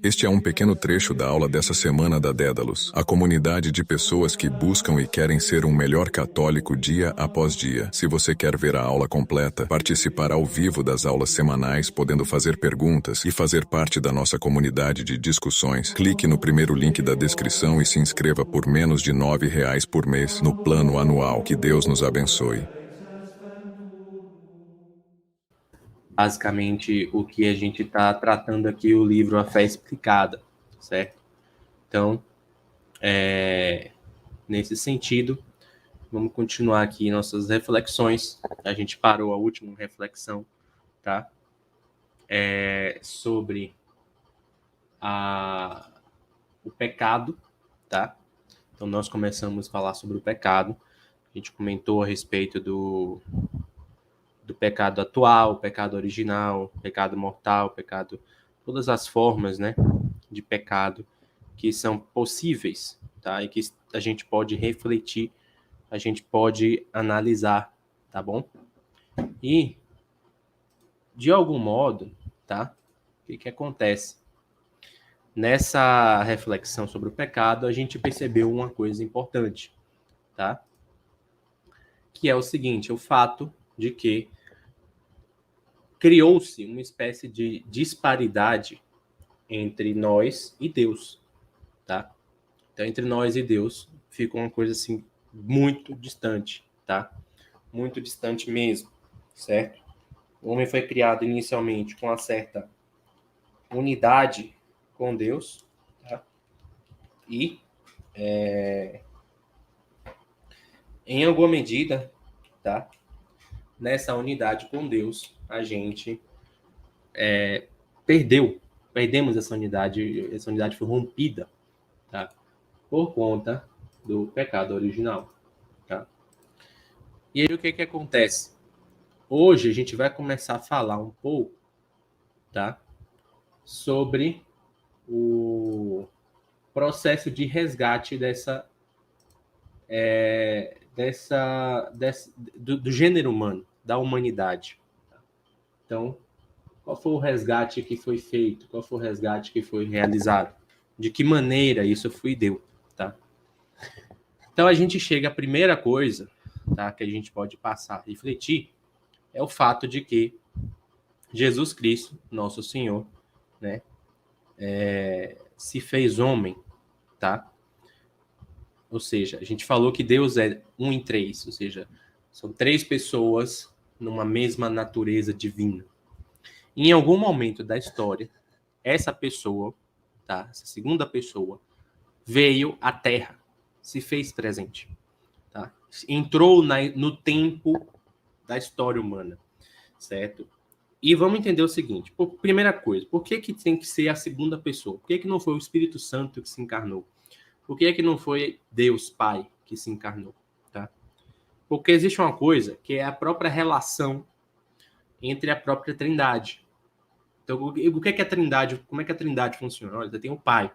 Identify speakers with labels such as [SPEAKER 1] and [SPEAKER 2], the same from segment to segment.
[SPEAKER 1] Este é um pequeno trecho da aula dessa semana da Dédalus, a comunidade de pessoas que buscam e querem ser um melhor católico dia após dia. Se você quer ver a aula completa, participar ao vivo das aulas semanais, podendo fazer perguntas e fazer parte da nossa comunidade de discussões, clique no primeiro link da descrição e se inscreva por menos de R$ 9 por mês no plano anual. Que Deus nos abençoe.
[SPEAKER 2] Basicamente, o que a gente está tratando aqui, o livro A Fé Explicada, certo? Então, nesse sentido, vamos continuar aqui nossas reflexões. A gente parou a última reflexão, tá? Sobre o pecado, tá? Então, nós começamos a falar sobre o pecado. A gente comentou a respeito do pecado atual, pecado original, pecado mortal, pecado, todas as formas, né, de pecado que são possíveis, tá? E que a gente pode refletir, a gente pode analisar, tá bom? E, de algum modo, tá? O que acontece? Nessa reflexão sobre o pecado, a gente percebeu uma coisa importante, tá? Que é o seguinte, o fato de que criou-se uma espécie de disparidade entre nós e Deus, tá? Então, entre nós e Deus fica uma coisa assim muito distante, tá? Muito distante mesmo, certo? O homem foi criado inicialmente com uma certa unidade com Deus, tá? E, em alguma medida, tá? Nessa unidade com Deus, a gente perdemos essa unidade foi rompida, tá? Por conta do pecado original, tá? E aí o que acontece? Hoje a gente vai começar a falar um pouco, tá? Sobre o processo de resgate do gênero humano, da humanidade. Então, qual foi o resgate que foi feito? Qual foi o resgate que foi realizado? De que maneira isso deu, tá? Então, a gente chega à primeira coisa, tá, que a gente pode passar a refletir, é o fato de que Jesus Cristo, nosso Senhor, né, se fez homem, tá? Ou seja, a gente falou que Deus é um em três, ou seja, são três pessoas numa mesma natureza divina. Em algum momento da história, essa pessoa, tá? Essa segunda pessoa, veio à Terra, se fez presente, tá? Entrou no tempo da história humana, certo? E vamos entender o seguinte, primeira coisa, por que tem que ser a segunda pessoa? Por que não foi o Espírito Santo que se encarnou? Por que não foi Deus Pai que se encarnou, tá? Porque existe uma coisa que é a própria relação entre a própria Trindade. Então, o que é a Trindade? Como é que a Trindade funciona? Olha, você tem o Pai.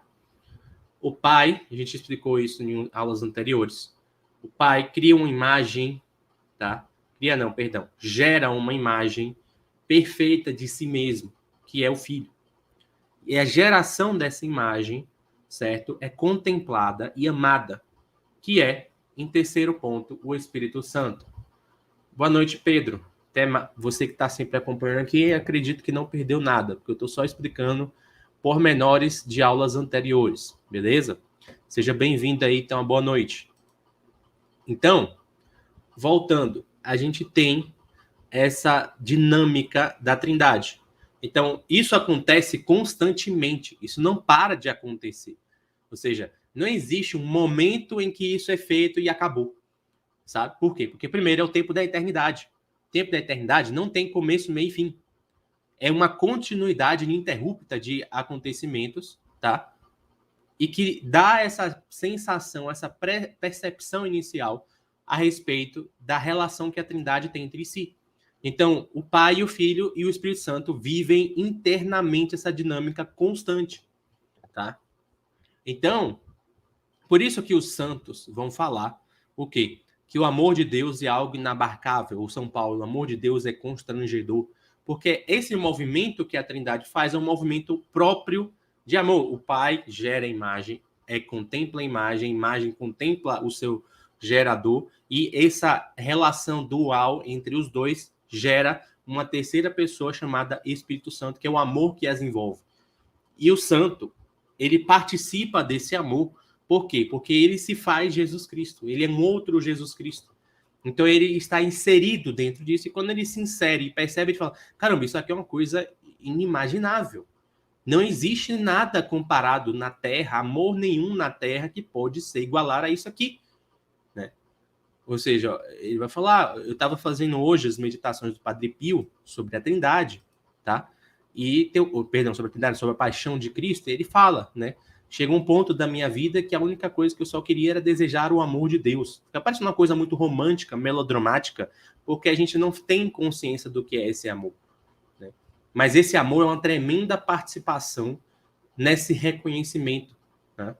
[SPEAKER 2] O Pai, a gente explicou isso em aulas anteriores. O Pai cria uma imagem, tá? Gera uma imagem perfeita de si mesmo, que é o Filho. E a geração dessa imagem, certo? É contemplada e amada, que é, em terceiro ponto, o Espírito Santo. Boa noite, Pedro. Você que está sempre acompanhando aqui, acredito que não perdeu nada, porque eu estou só explicando pormenores de aulas anteriores, beleza? Seja bem-vindo aí, então, boa noite. Então, voltando, a gente tem essa dinâmica da Trindade. Então, isso acontece constantemente, isso não para de acontecer. Ou seja, não existe um momento em que isso é feito e acabou. Sabe? Por quê? Porque primeiro é o tempo da eternidade. O tempo da eternidade não tem começo, meio e fim. É uma continuidade ininterrupta de acontecimentos, tá? E que dá essa sensação, essa percepção inicial a respeito da relação que a Trindade tem entre si. Então, o Pai, o Filho e o Espírito Santo vivem internamente essa dinâmica constante, tá? Então, por isso que os santos vão falar o quê? Que o amor de Deus é algo inabarcável, ou São Paulo, o amor de Deus é constrangedor, porque esse movimento que a Trindade faz é um movimento próprio de amor. O Pai gera a imagem, contempla a imagem contempla o seu gerador, e essa relação dual entre os dois gera uma terceira pessoa chamada Espírito Santo, que é o amor que as envolve. E o santo, ele participa desse amor. Por quê? Porque ele se faz Jesus Cristo. Ele é um outro Jesus Cristo. Então ele está inserido dentro disso. E quando ele se insere e percebe, ele fala, caramba, isso aqui é uma coisa inimaginável. Não existe nada comparado na Terra, amor nenhum na Terra que pode ser igualar a isso aqui. Né? Ou seja, ele vai falar, eu estava fazendo hoje as meditações do Padre Pio sobre a Trindade, tá? Sobre a Trindade, sobre a paixão de Cristo, e ele fala, né? Chegou um ponto da minha vida que a única coisa que eu só queria era desejar o amor de Deus. Fica parecendo uma coisa muito romântica, melodramática, porque a gente não tem consciência do que é esse amor. Né? Mas esse amor é uma tremenda participação nesse reconhecimento. Né?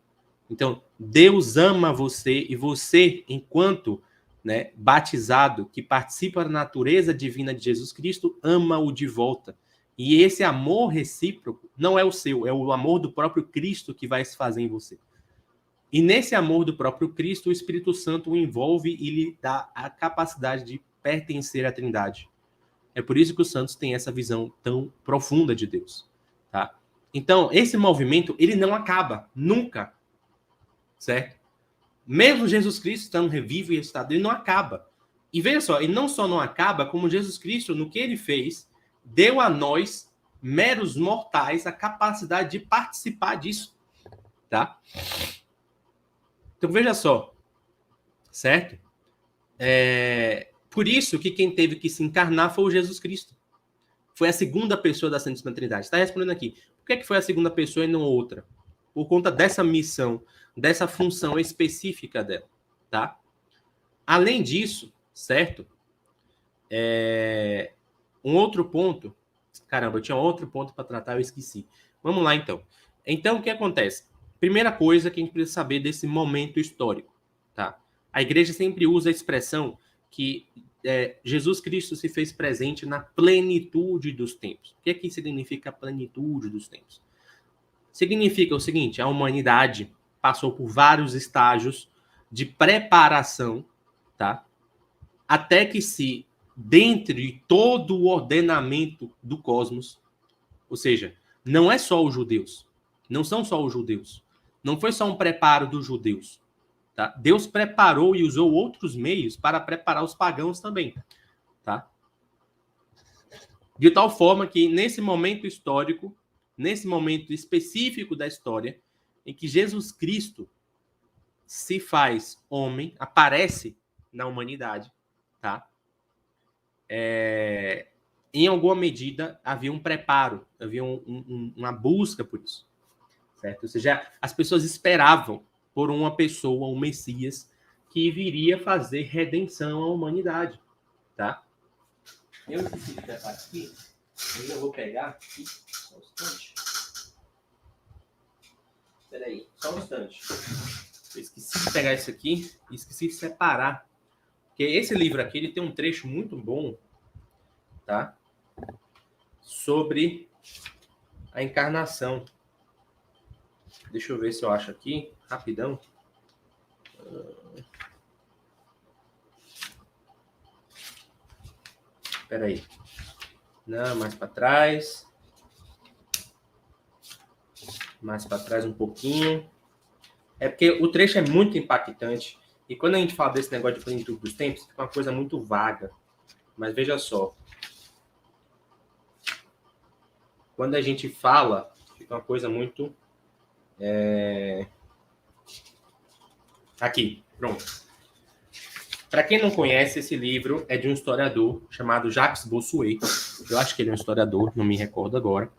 [SPEAKER 2] Então, Deus ama você, e você, enquanto, né, batizado, que participa da natureza divina de Jesus Cristo, ama-o de volta. E esse amor recíproco não é o seu, é o amor do próprio Cristo que vai se fazer em você. E nesse amor do próprio Cristo, o Espírito Santo o envolve e lhe dá a capacidade de pertencer à Trindade. É por isso que os santos têm essa visão tão profunda de Deus. Tá? Então, esse movimento, ele não acaba, nunca. Certo? Mesmo Jesus Cristo estando revivo e ressuscitado, ele não acaba. E veja só, ele não só não acaba, como Jesus Cristo, no que ele fez, deu a nós, meros mortais, a capacidade de participar disso. Tá? Então, veja só. Certo? Por isso que quem teve que se encarnar foi o Jesus Cristo. Foi a segunda pessoa da Santíssima Trindade. Está respondendo aqui. Por que foi a segunda pessoa e não outra? Por conta dessa missão, dessa função específica dela. Tá? Além disso, certo? Um outro ponto. Caramba, eu tinha outro ponto para tratar, eu esqueci. Vamos lá, então. Então, o que acontece? Primeira coisa que a gente precisa saber desse momento histórico. Tá? A igreja sempre usa a expressão que Jesus Cristo se fez presente na plenitude dos tempos. O que é que significa a plenitude dos tempos? Significa o seguinte, a humanidade passou por vários estágios de preparação, tá? Até que dentro de todo o ordenamento do cosmos, ou seja, não é só os judeus, não são só os judeus, não foi só um preparo dos judeus, tá? Deus preparou e usou outros meios para preparar os pagãos também, tá? De tal forma que nesse momento histórico, nesse momento específico da história, em que Jesus Cristo se faz homem, aparece na humanidade, tá? Em alguma medida havia um preparo, havia uma busca por isso, certo? Ou seja, as pessoas esperavam por uma pessoa, um Messias, que viria fazer redenção à humanidade, tá? Eu esqueci de pegar aqui, mas eu vou pegar aqui, só um instante. Peraí, só um instante. Eu esqueci de pegar isso aqui e esqueci de separar. Porque esse livro aqui, ele tem um trecho muito bom, tá? Sobre a encarnação. Deixa eu ver se eu acho aqui, rapidão. Espera aí. Não, mais para trás. Mais para trás um pouquinho. É porque o trecho é muito impactante. E quando a gente fala desse negócio de plenitude dos tempos, fica uma coisa muito vaga. Mas veja só. Quando a gente fala, fica uma coisa muito... Aqui, pronto. Para quem não conhece, esse livro é de um historiador chamado Jacques Bossuet. Eu acho que ele é um historiador, não me recordo agora.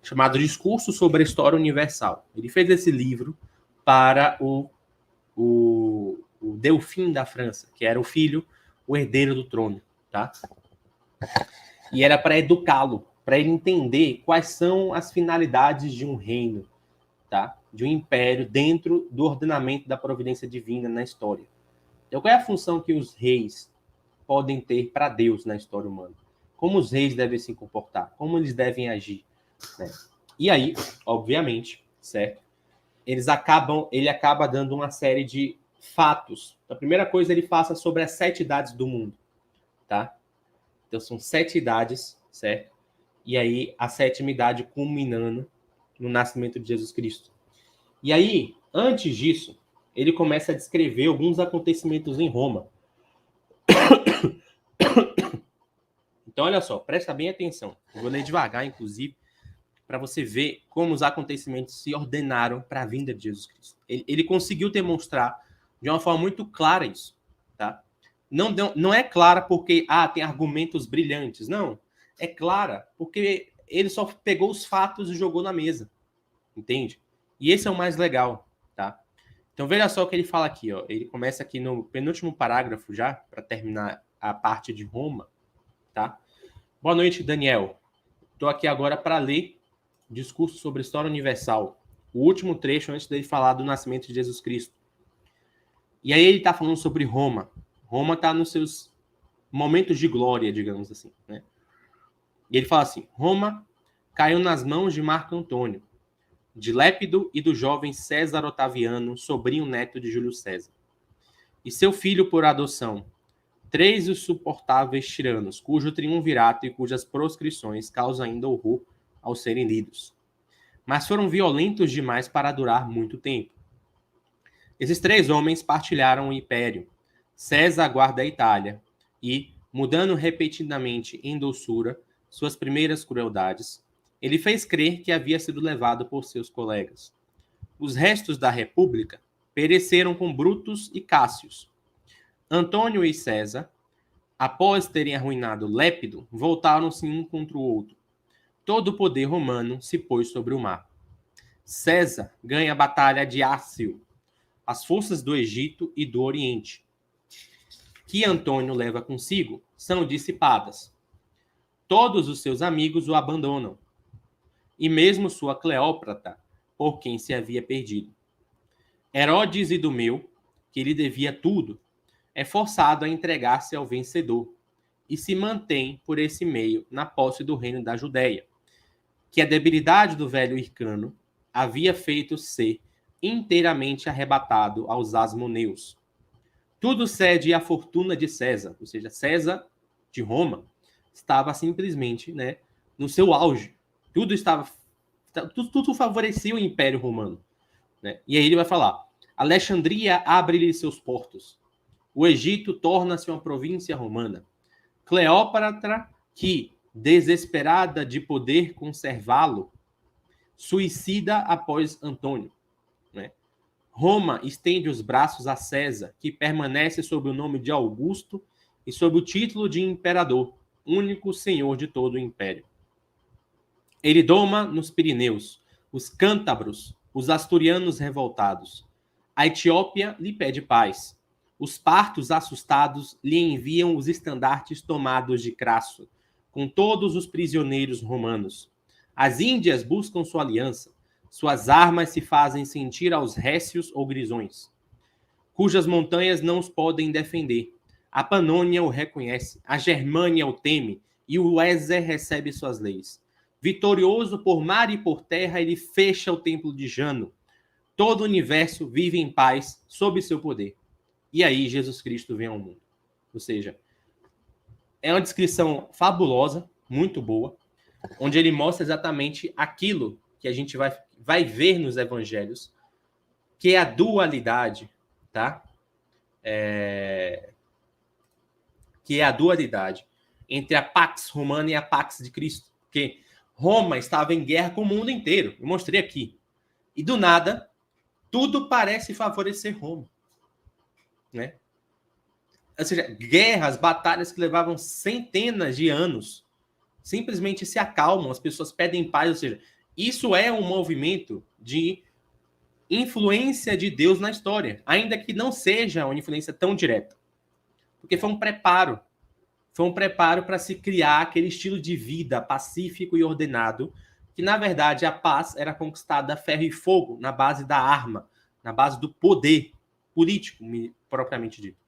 [SPEAKER 2] Chamado Discurso sobre a História Universal. Ele fez esse livro para o Delfim da França, que era o herdeiro do trono, tá? E era para educá-lo, para ele entender quais são as finalidades de um reino, tá? De um império dentro do ordenamento da providência divina na história. Então, qual é a função que os reis podem ter para Deus na história humana? Como os reis devem se comportar? Como eles devem agir? Né? E aí, obviamente, certo? Ele acaba dando uma série de fatos. A primeira coisa ele passa sobre as 7 idades do mundo, tá? Então são 7 idades, certo? E aí a 7ª idade culminando no nascimento de Jesus Cristo. E aí, antes disso, ele começa a descrever alguns acontecimentos em Roma. Então, olha só, presta bem atenção. Eu vou ler devagar, inclusive, para você ver como os acontecimentos se ordenaram para a vinda de Jesus Cristo. Ele conseguiu demonstrar de uma forma muito clara isso, tá? Não é clara porque tem argumentos brilhantes, não. É clara porque ele só pegou os fatos e jogou na mesa, entende? E esse é o mais legal, tá? Então veja só o que ele fala aqui, ó. Ele começa aqui no penúltimo parágrafo já, para terminar a parte de Roma, tá? Boa noite, Daniel. Estou aqui agora para ler discurso sobre a história universal, o último trecho antes dele falar do nascimento de Jesus Cristo. E aí ele está falando sobre Roma. Roma está nos seus momentos de glória, digamos assim, né? E ele fala assim: Roma caiu nas mãos de Marco Antônio, de Lépido e do jovem César Otaviano, sobrinho neto de Júlio César, e seu filho por adoção, 3 insuportáveis tiranos, cujo triunvirato e cujas proscrições causam ainda horror ao serem lidos. Mas foram violentos demais para durar muito tempo. Esses 3 homens partilharam o império. César guarda a Itália e, mudando repetidamente em doçura suas primeiras crueldades, ele fez crer que havia sido levado por seus colegas. Os restos da República pereceram com Brutus e Cássius. Antônio e César, após terem arruinado Lépido, voltaram-se um contra o outro. Todo o poder romano se pôs sobre o mar. César ganha a batalha de Ácio, as forças do Egito e do Oriente, que Antônio leva consigo, são dissipadas. Todos os seus amigos o abandonam, e mesmo sua Cleópatra, por quem se havia perdido. Herodes Idumeu, que lhe devia tudo, é forçado a entregar-se ao vencedor, e se mantém por esse meio na posse do reino da Judéia, que a debilidade do velho Hircano havia feito ser inteiramente arrebatado aos asmoneus. Tudo cede à fortuna de César, ou seja, César de Roma estava simplesmente, né, no seu auge. Tudo favorecia o Império Romano, né? E aí ele vai falar: Alexandria abre-lhe seus portos. O Egito torna-se uma província romana. Cleópatra, que, desesperada de poder conservá-lo, suicida após Antônio, né? Roma estende os braços a César, que permanece sob o nome de Augusto e sob o título de imperador, único senhor de todo o império. Ele doma nos Pirineus os cântabros, os asturianos revoltados. A Etiópia lhe pede paz. Os partos assustados lhe enviam os estandartes tomados de Crasso, com todos os prisioneiros romanos. As Índias buscam sua aliança. Suas armas se fazem sentir aos récios ou grisões, cujas montanhas não os podem defender. A Panônia o reconhece, a Germânia o teme, e o Ézer recebe suas leis. Vitorioso por mar e por terra, ele fecha o templo de Jano. Todo o universo vive em paz sob seu poder. E aí Jesus Cristo vem ao mundo. Ou seja, é uma descrição fabulosa, muito boa, onde ele mostra exatamente aquilo que a gente vai ver nos evangelhos, que é a dualidade, tá? Que é a dualidade entre a Pax Romana e a Pax de Cristo. Porque Roma estava em guerra com o mundo inteiro. Eu mostrei aqui. E do nada, tudo parece favorecer Roma, né? Ou seja, guerras, batalhas que levavam centenas de anos simplesmente se acalmam, as pessoas pedem paz. Ou seja, isso é um movimento de influência de Deus na história, ainda que não seja uma influência tão direta. Porque foi um preparo para se criar aquele estilo de vida pacífico e ordenado, que na verdade a paz era conquistada a ferro e fogo, na base da arma, na base do poder político, propriamente dito.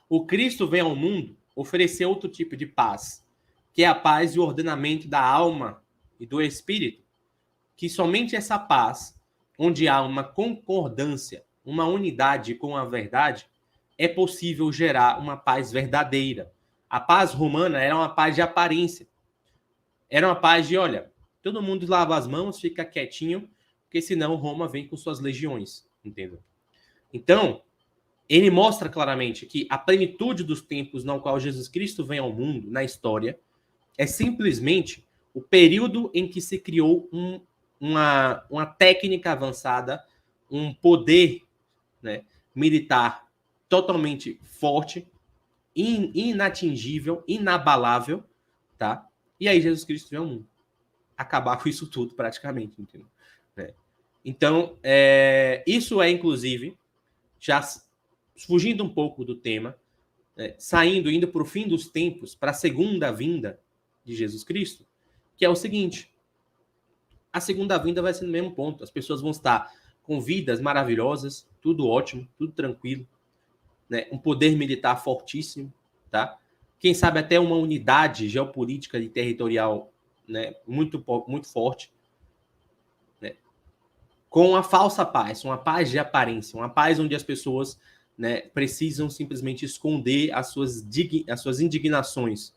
[SPEAKER 2] O Cristo vem ao mundo oferecer outro tipo de paz, que é a paz e o ordenamento da alma e do espírito, que somente essa paz onde há uma concordância, uma unidade com a verdade, é possível gerar uma paz verdadeira. A paz romana era uma paz de aparência. Era uma paz de, olha, todo mundo lava as mãos, fica quietinho, porque senão Roma vem com suas legiões, entendeu? Então, ele mostra claramente que a plenitude dos tempos no qual Jesus Cristo vem ao mundo, na história, é simplesmente o período em que se criou uma técnica avançada, um poder, né, militar totalmente forte, inatingível, inabalável, tá? E aí Jesus Cristo vem ao mundo. Acabar com isso tudo, praticamente, entendeu? Então, isso é, inclusive, já fugindo um pouco do tema, indo para o fim dos tempos, para a segunda vinda de Jesus Cristo, que é o seguinte: a segunda vinda vai ser no mesmo ponto. As pessoas vão estar com vidas maravilhosas, tudo ótimo, tudo tranquilo, né? Um poder militar fortíssimo, tá? Quem sabe até uma unidade geopolítica e territorial, né, muito, muito forte, né? Com a falsa paz, uma paz de aparência, uma paz onde as pessoas, né, precisam simplesmente esconder as suas indignações,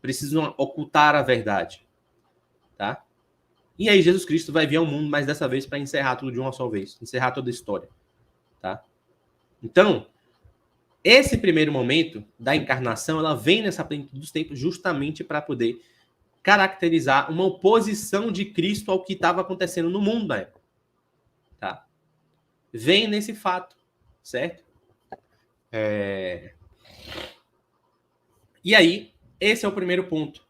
[SPEAKER 2] precisam ocultar a verdade, tá? E aí Jesus Cristo vai vir ao mundo, mas dessa vez para encerrar tudo de uma só vez, encerrar toda a história, tá? Então, esse primeiro momento da encarnação, ela vem nessa plenitude dos tempos justamente para poder caracterizar uma oposição de Cristo ao que estava acontecendo no mundo na época, tá? Vem nesse fato, certo? E aí, esse é o primeiro ponto.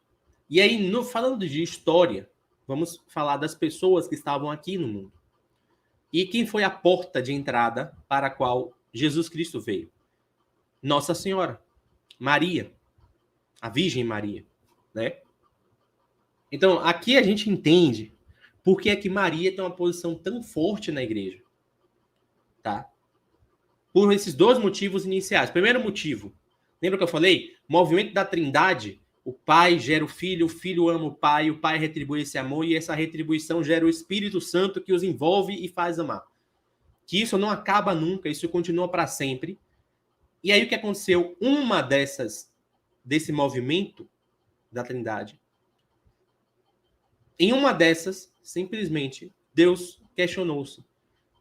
[SPEAKER 2] E aí, falando de história, vamos falar das pessoas que estavam aqui no mundo. E quem foi a porta de entrada para a qual Jesus Cristo veio? Nossa Senhora, Maria, a Virgem Maria, né? Então, aqui a gente entende por que é que Maria tem uma posição tão forte na igreja, tá? Por esses dois motivos iniciais. Primeiro motivo, lembra que eu falei? Movimento da Trindade, o Pai gera o Filho ama o Pai retribui esse amor e essa retribuição gera o Espírito Santo que os envolve e faz amar. Que isso não acaba nunca, isso continua para sempre. E aí o que aconteceu? Desse movimento da Trindade, em uma dessas, simplesmente, Deus questionou-se.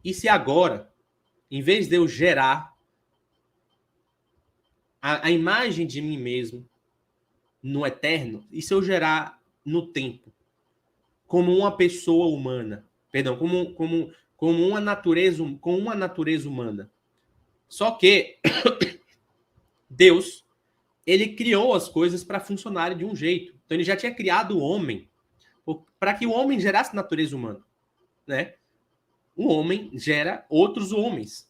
[SPEAKER 2] E se agora, em vez de eu gerar a imagem de mim mesmo no eterno, e se eu gerar no tempo, como uma pessoa humana, perdão, com uma natureza humana. Só que Deus, ele criou as coisas para funcionarem de um jeito. Então ele já tinha criado o homem para que o homem gerasse natureza humana, né? O homem gera outros homens.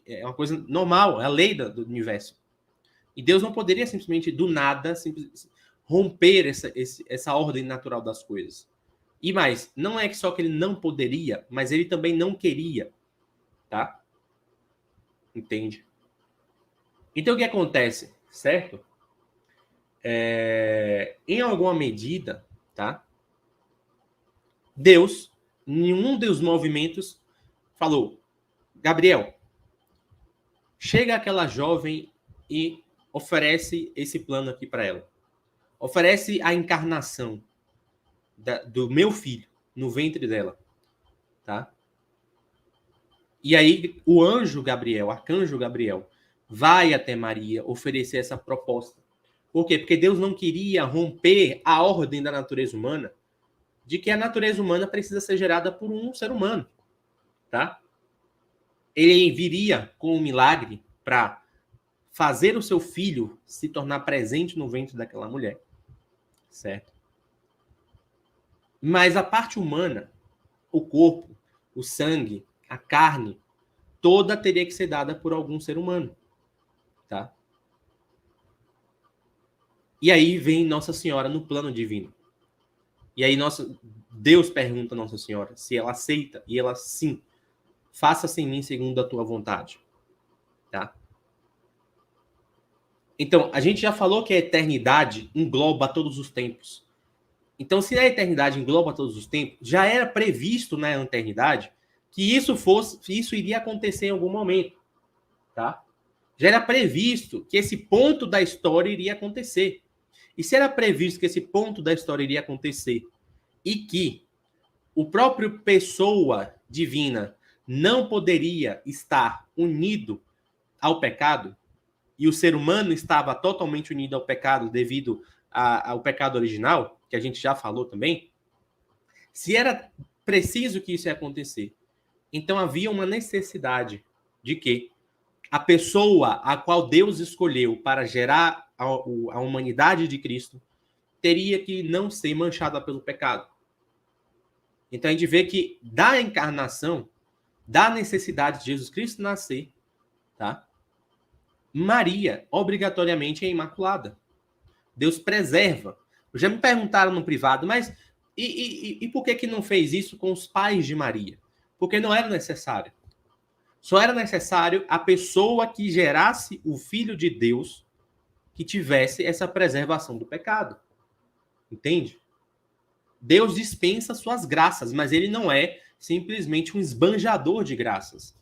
[SPEAKER 2] É uma coisa normal, é a lei do universo. E Deus não poderia simplesmente, do nada, romper essa ordem natural das coisas. E mais, não é só que ele não poderia, mas ele também não queria, tá? Entende? Então, o que acontece, certo? Em alguma medida, tá? Deus, em um dos movimentos, falou: Gabriel, chega aquela jovem e oferece esse plano aqui para ela. Oferece a encarnação do meu filho no ventre dela, tá? E aí o arcanjo Gabriel, vai até Maria oferecer essa proposta. Por quê? Porque Deus não queria romper a ordem da natureza humana, de que a natureza humana precisa ser gerada por um ser humano, tá? Ele viria com um milagre para fazer o seu filho se tornar presente no ventre daquela mulher, certo? Mas a parte humana, o corpo, o sangue, a carne, toda teria que ser dada por algum ser humano, tá? E aí vem Nossa Senhora no plano divino. E aí Deus pergunta a Nossa Senhora se ela aceita, e ela, sim, faça-se em mim segundo a tua vontade, tá? Então, a gente já falou que a eternidade engloba todos os tempos. Então, se a eternidade engloba todos os tempos, já era previsto na eternidade que isso iria acontecer em algum momento, tá? Já era previsto que esse ponto da história iria acontecer. E se era previsto que esse ponto da história iria acontecer e que o próprio pessoa divina não poderia estar unido ao pecado, e o ser humano estava totalmente unido ao pecado devido ao pecado original, que a gente já falou também, se era preciso que isso ia acontecer, então havia uma necessidade de que a pessoa a qual Deus escolheu para gerar a humanidade de Cristo teria que não ser manchada pelo pecado. Então a gente vê que da encarnação, da necessidade de Jesus Cristo nascer, tá? Maria, obrigatoriamente, é imaculada. Deus preserva. Já me perguntaram no privado, mas e por que não fez isso com os pais de Maria? Porque não era necessário. Só era necessário a pessoa que gerasse o Filho de Deus que tivesse essa preservação do pecado. Entende? Deus dispensa suas graças, mas ele não é simplesmente um esbanjador de graças.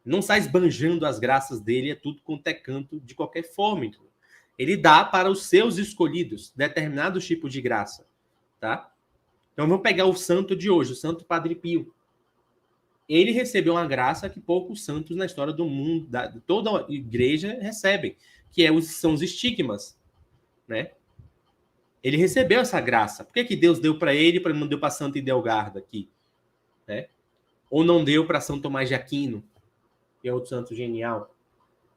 [SPEAKER 2] Não sai esbanjando as graças dele, é tudo quanto é canto, de qualquer forma. Então. Ele dá para os seus escolhidos determinados tipos de graça. Tá? Então vamos pegar o santo de hoje, o Santo Padre Pio. Ele recebeu uma graça que poucos santos na história do mundo, de toda a igreja, recebem, que são os estigmas. Né? Ele recebeu essa graça. Por que Deus deu para ele e não deu para Santa Idelgarda aqui? Né? Ou não deu para São Tomás de Aquino, que é outro santo genial?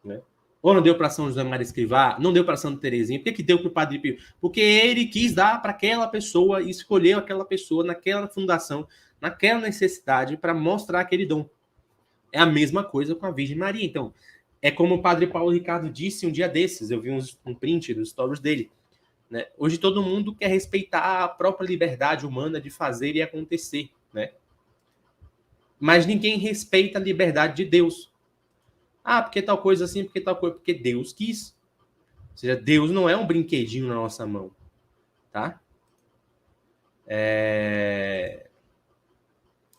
[SPEAKER 2] Né? Ou não deu para São José Maria Escrivá? Não deu para Santa Teresinha? Por que deu para o Padre Pio? Porque ele quis dar para aquela pessoa e escolheu aquela pessoa naquela fundação, naquela necessidade para mostrar aquele dom. É a mesma coisa com a Virgem Maria. Então, é como o Padre Paulo Ricardo disse um dia desses, eu vi um print dos stories dele. Né? Hoje todo mundo quer respeitar a própria liberdade humana de fazer e acontecer, né? Mas ninguém respeita a liberdade de Deus. Ah, porque tal coisa assim, porque tal coisa, porque Deus quis. Ou seja, Deus não é um brinquedinho na nossa mão, tá?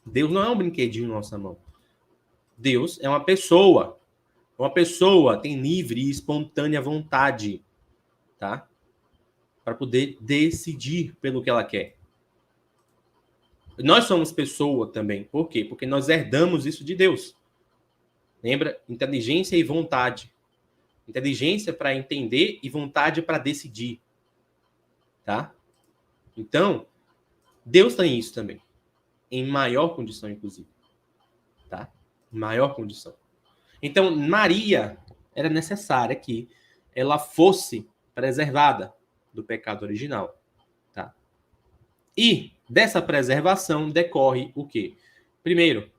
[SPEAKER 2] Deus não é um brinquedinho na nossa mão. Deus é uma pessoa. Uma pessoa tem livre e espontânea vontade, tá? Para poder decidir pelo que ela quer. Nós somos pessoa também. Por quê? Porque nós herdamos isso de Deus. Lembra? Inteligência e vontade. Inteligência para entender e vontade para decidir. Tá? Então, Deus tem isso também. Em maior condição, inclusive. Tá? Maior condição. Então, Maria era necessária que ela fosse preservada do pecado original. Tá? E dessa preservação decorre o quê? Primeiro,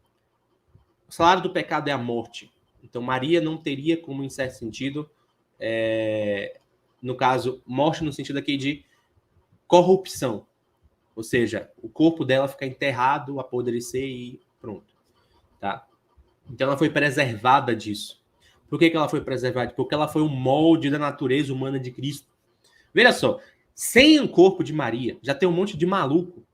[SPEAKER 2] o salário do pecado é a morte. Então, Maria não teria como, em certo sentido, no caso, morte no sentido aqui de corrupção. Ou seja, o corpo dela fica enterrado, apodrecer e pronto. Tá? Então, ela foi preservada disso. Por que ela foi preservada? Porque ela foi o molde da natureza humana de Cristo. Veja só, sem o corpo de Maria, já tem um monte de maluco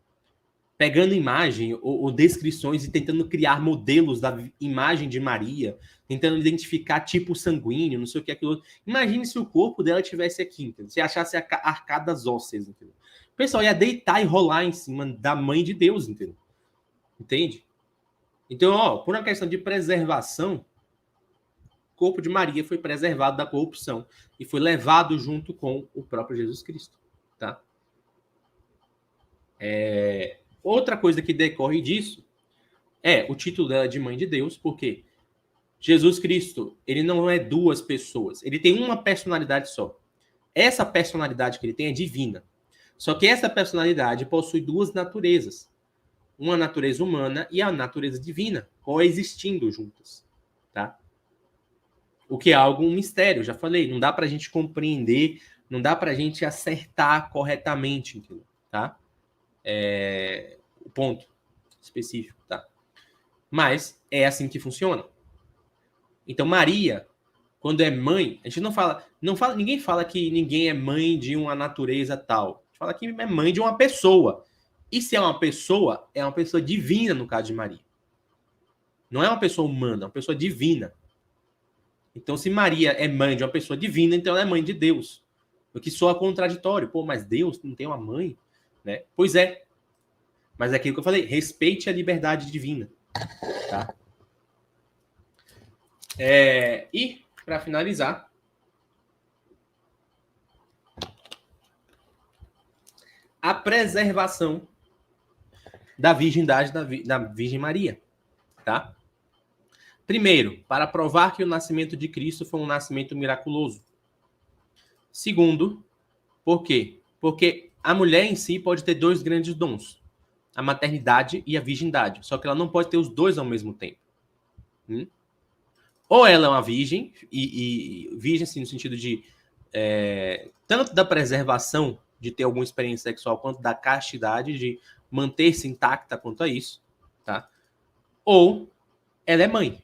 [SPEAKER 2] pegando imagem ou descrições e tentando criar modelos da imagem de Maria, tentando identificar tipo sanguíneo, não sei o que, aquilo. Imagine se o corpo dela estivesse aqui, entendeu? Se achasse arcadas ósseas, entendeu? O pessoal ia deitar e rolar em cima da mãe de Deus, entendeu? Entende? Então, por uma questão de preservação, o corpo de Maria foi preservado da corrupção e foi levado junto com o próprio Jesus Cristo, tá? Outra coisa que decorre disso é o título dela de Mãe de Deus, porque Jesus Cristo, ele não é duas pessoas, ele tem uma personalidade só. Essa personalidade que ele tem é divina. Só que essa personalidade possui duas naturezas. Uma natureza humana e a natureza divina, coexistindo juntas, tá? O que é algo um mistério, já falei, não dá pra gente compreender, não dá pra gente acertar corretamente, entendeu? Tá? O ponto específico, tá? Mas é assim que funciona. Então, Maria, quando é mãe, a gente não fala, ninguém fala que ninguém é mãe de uma natureza tal. A gente fala que é mãe de uma pessoa. E se é uma pessoa divina, no caso de Maria. Não é uma pessoa humana, é uma pessoa divina. Então, se Maria é mãe de uma pessoa divina, então ela é mãe de Deus. O que soa contraditório. Pô, mas Deus não tem uma mãe? Né? Pois é. Mas é aquilo que eu falei, respeite a liberdade divina. Tá? E, para finalizar, a preservação da virgindade da Virgem Maria. Tá? Primeiro, para provar que o nascimento de Cristo foi um nascimento miraculoso. Segundo, por quê? Porque a mulher em si pode ter dois grandes dons, a maternidade e a virgindade, só que ela não pode ter os dois ao mesmo tempo. Ou ela é uma virgem, e virgem assim, no sentido de tanto da preservação de ter alguma experiência sexual, quanto da castidade, de manter-se intacta quanto a isso, tá? Ou ela é mãe.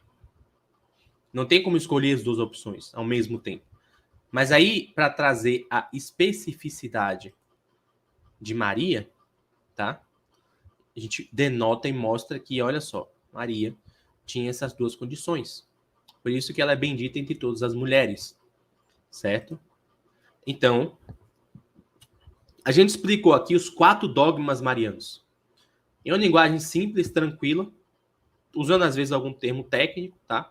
[SPEAKER 2] Não tem como escolher as duas opções ao mesmo tempo. Mas aí, para trazer a especificidade de Maria, tá? A gente denota e mostra que, olha só, Maria tinha essas duas condições. Por isso que ela é bendita entre todas as mulheres, certo? Então, a gente explicou aqui os 4 dogmas marianos. Em uma linguagem simples, tranquila, usando às vezes algum termo técnico, tá?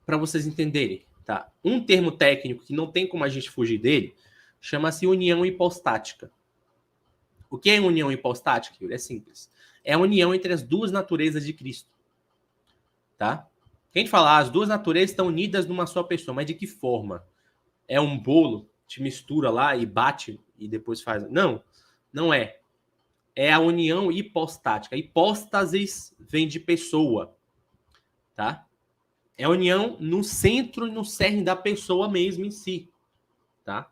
[SPEAKER 2] Para vocês entenderem, tá? Um termo técnico que não tem como a gente fugir dele chama-se união hipostática. O que é união hipostática? É simples. É a união entre as duas naturezas de Cristo. Tá? Quem a gente fala, as duas naturezas estão unidas numa só pessoa, mas de que forma? É um bolo, te mistura lá e bate e depois faz. Não, não é. É a união hipostática. Hipóstasis vem de pessoa. Tá? É a união no centro e no cerne da pessoa mesmo em si. Tá?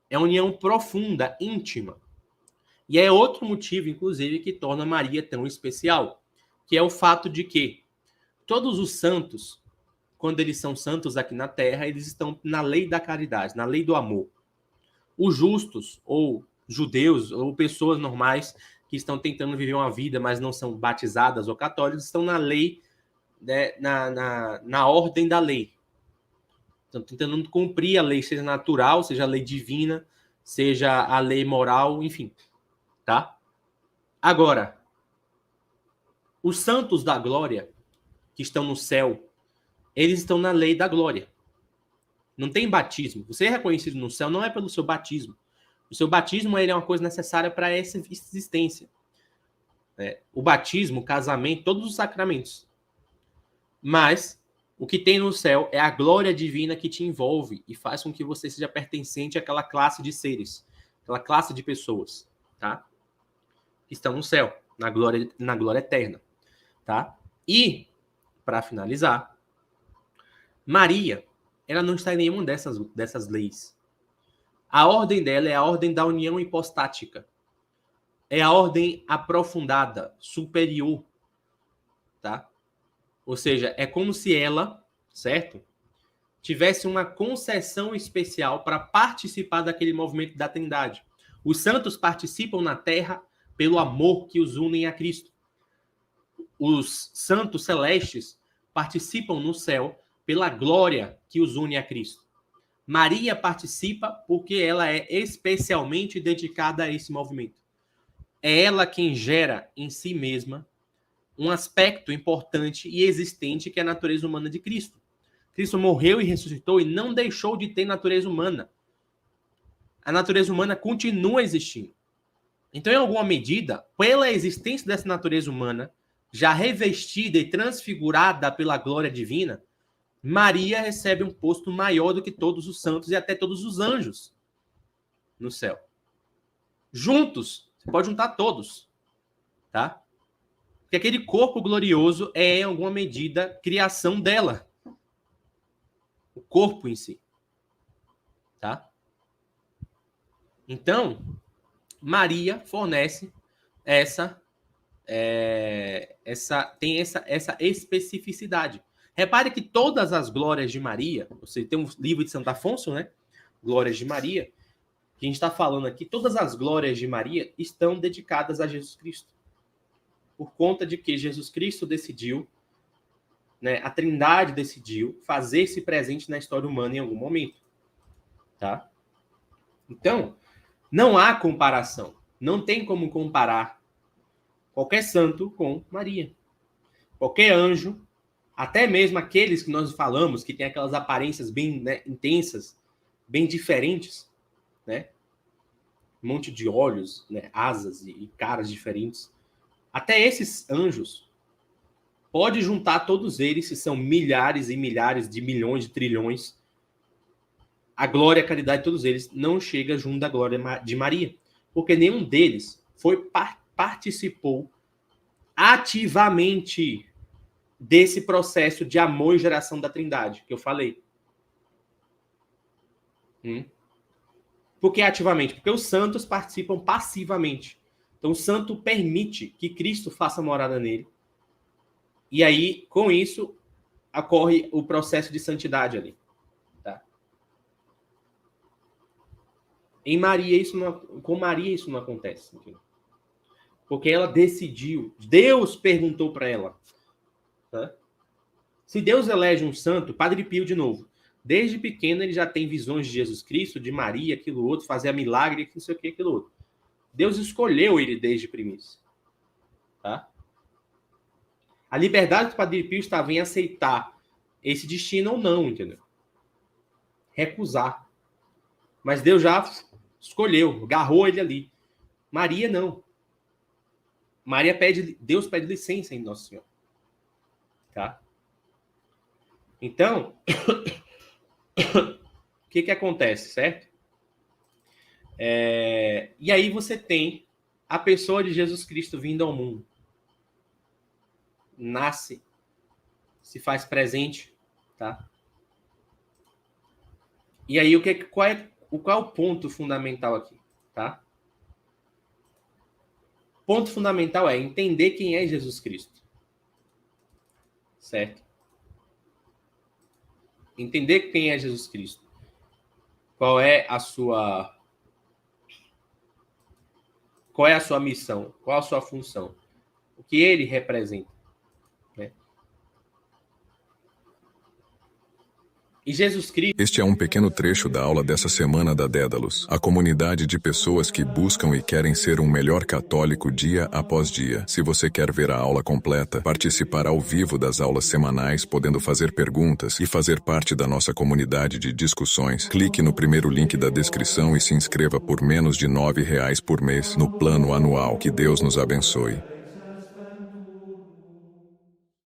[SPEAKER 2] É a união profunda, íntima. E é outro motivo, inclusive, que torna Maria tão especial, que é o fato de que todos os santos, quando eles são santos aqui na Terra, eles estão na lei da caridade, na lei do amor. Os justos, ou judeus, ou pessoas normais que estão tentando viver uma vida, mas não são batizadas ou católicos, estão na lei, né, na ordem da lei. Estão tentando cumprir a lei, seja natural, seja a lei divina, seja a lei moral, enfim. Tá? Agora, os santos da glória, que estão no céu, eles estão na lei da glória. Não tem batismo. Você é reconhecido no céu não é pelo seu batismo. O seu batismo ele é uma coisa necessária para essa existência. O batismo, o casamento, todos os sacramentos. Mas o que tem no céu é a glória divina que te envolve e faz com que você seja pertencente àquela classe de seres, aquela classe de pessoas, tá? Que estão no céu, na glória eterna, tá? E, para finalizar, Maria, ela não está em nenhuma dessas leis. A ordem dela é a ordem da união hipostática. É a ordem aprofundada, superior, tá? Ou seja, é como se ela, certo? Tivesse uma concessão especial para participar daquele movimento da Trindade. Os santos participam na Terra pelo amor que os unem a Cristo. Os santos celestes participam no céu pela glória que os une a Cristo. Maria participa porque ela é especialmente dedicada a esse movimento. É ela quem gera em si mesma um aspecto importante e existente que é a natureza humana de Cristo. Cristo morreu e ressuscitou e não deixou de ter natureza humana. A natureza humana continua existindo. Então, em alguma medida, pela existência dessa natureza humana, já revestida e transfigurada pela glória divina, Maria recebe um posto maior do que todos os santos e até todos os anjos no céu. Juntos, você pode juntar todos, tá? Porque aquele corpo glorioso é, em alguma medida, criação dela. O corpo em si. Tá? Então, Maria fornece essa especificidade. Repare que todas as glórias de Maria, você tem um livro de Santo Afonso, né? Glórias de Maria, que a gente está falando aqui, todas as glórias de Maria estão dedicadas a Jesus Cristo. por conta de que Jesus Cristo decidiu, né, a Trindade decidiu fazer-se presente na história humana em algum momento. Tá? Então, não há comparação. Não tem como comparar qualquer santo com Maria. Qualquer anjo, até mesmo aqueles que nós falamos, que têm aquelas aparências bem, né, intensas, bem diferentes, né? Um monte de olhos, né, asas e caras diferentes. Até esses anjos, pode juntar todos eles, se são milhares e milhares de milhões, de trilhões, a glória e a caridade de todos eles não chega junto da glória de Maria. Porque nenhum deles participou ativamente desse processo de amor e geração da Trindade, que eu falei. Por que ativamente? Porque os santos participam passivamente. Então, o santo permite que Cristo faça morada nele. E aí, com isso, ocorre o processo de santidade ali. Tá? Em Maria, com Maria, isso não acontece. Entendeu? Porque ela decidiu. Deus perguntou para ela. Tá? Se Deus elege um santo, Padre Pio de novo. Desde pequeno ele já tem visões de Jesus Cristo, de Maria, aquilo outro, fazia milagre, não sei o que, aquilo outro. Deus escolheu ele desde primícia. Tá? A liberdade do Padre Pio estava em aceitar esse destino ou não, entendeu? Recusar. Mas Deus já escolheu, agarrou ele ali. Maria não. Deus pede licença em Nossa Senhora. Tá? Então, o que acontece, certo? E aí você tem a pessoa de Jesus Cristo vindo ao mundo. Nasce, se faz presente, tá? E aí qual é o ponto fundamental aqui, tá? O ponto fundamental é entender quem é Jesus Cristo, certo? Entender quem é Jesus Cristo. Qual é a sua missão? Qual a sua função? O que ele representa? Né? E Jesus Cristo...
[SPEAKER 1] Este é um pequeno trecho da aula dessa semana da Dédalus, a comunidade de pessoas que buscam e querem ser um melhor católico dia após dia. Se você quer ver a aula completa, participar ao vivo das aulas semanais, podendo fazer perguntas e fazer parte da nossa comunidade de discussões, clique no primeiro link da descrição e se inscreva por menos de R$ 9 por mês no plano anual. Que Deus nos abençoe.